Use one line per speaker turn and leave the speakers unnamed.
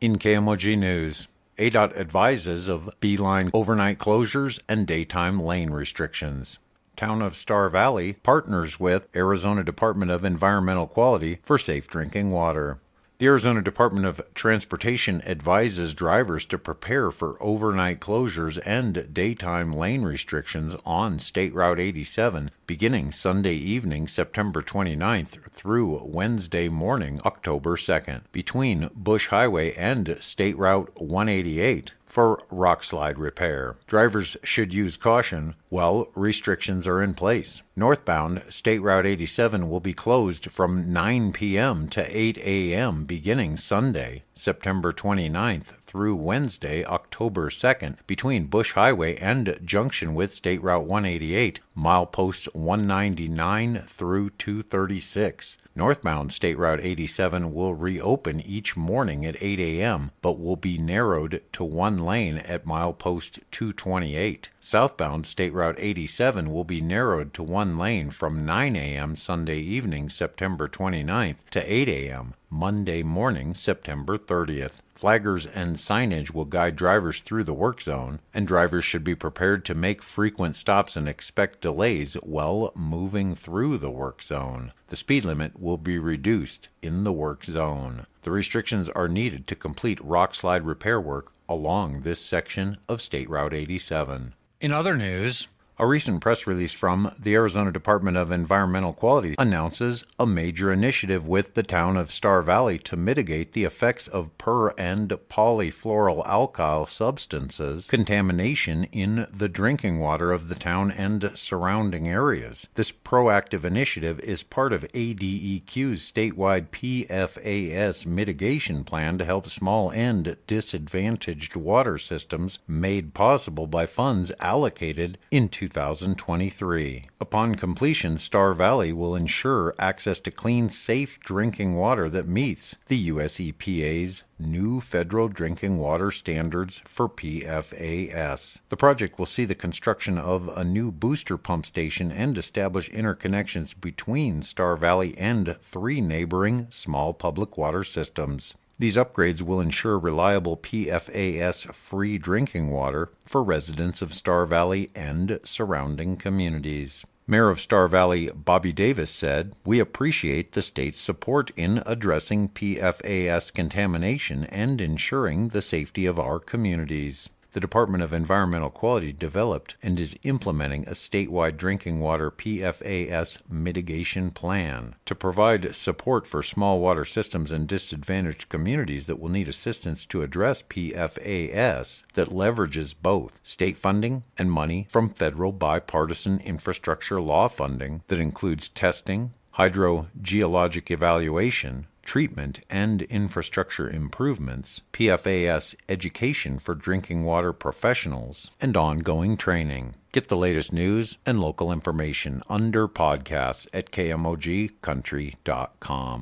In KMOG News, ADOT advises of B-line overnight closures and daytime lane restrictions. Town of Star Valley partners with Arizona Department of Environmental Quality for safe drinking water. The Arizona Department of Transportation advises drivers to prepare for overnight closures and daytime lane restrictions on State Route 87 beginning Sunday evening, September 29th through Wednesday morning, October 2nd, between Bush Highway and State Route 188 for rockslide repair. Drivers should use caution while restrictions are in place. Northbound State Route 87 will be closed from 9 p.m. to 8 a.m. beginning Sunday, September 29th through Wednesday, October 2nd, between Bush Highway and junction with State Route 188, mileposts 199 through 236. Northbound State Route 87 will reopen each morning at 8 a.m., but will be narrowed to one lane at milepost 228. Southbound State Route 87 will be narrowed to one lane from 9 a.m. Sunday evening, September 29th to 8 a.m. Monday morning, September 30th. Flaggers and signage will guide drivers through the work zone, and drivers should be prepared to make frequent stops and expect delays while moving through the work zone. The speed limit will be reduced in the work zone. The restrictions are needed to complete rockslide repair work along this section of State Route 87. In other news, a recent press release from the Arizona Department of Environmental Quality announces a major initiative with the town of Star Valley to mitigate the effects of per- and polyfluoroalkyl substances contamination in the drinking water of the town and surrounding areas. This proactive initiative is part of ADEQ's statewide PFAS mitigation plan to help small and disadvantaged water systems, made possible by funds allocated in 2023. Upon completion, Star Valley will ensure access to clean, safe drinking water that meets the U.S. EPA's new federal drinking water standards for PFAS. The project will see the construction of a new booster pump station and establish interconnections between Star Valley and 3 neighboring small public water systems. These upgrades will ensure reliable PFAS-free drinking water for residents of Star Valley and surrounding communities. Mayor of Star Valley Bobby Davis said, "We appreciate the state's support in addressing PFAS contamination and ensuring the safety of our communities." The Department of Environmental Quality developed and is implementing a statewide drinking water PFAS mitigation plan to provide support for small water systems and disadvantaged communities that will need assistance to address PFAS that leverages both state funding and money from federal bipartisan infrastructure law funding that includes testing, hydrogeologic evaluation, treatment and infrastructure improvements, PFAS education for drinking water professionals, and ongoing training. Get the latest news and local information under podcasts at kmogcountry.com.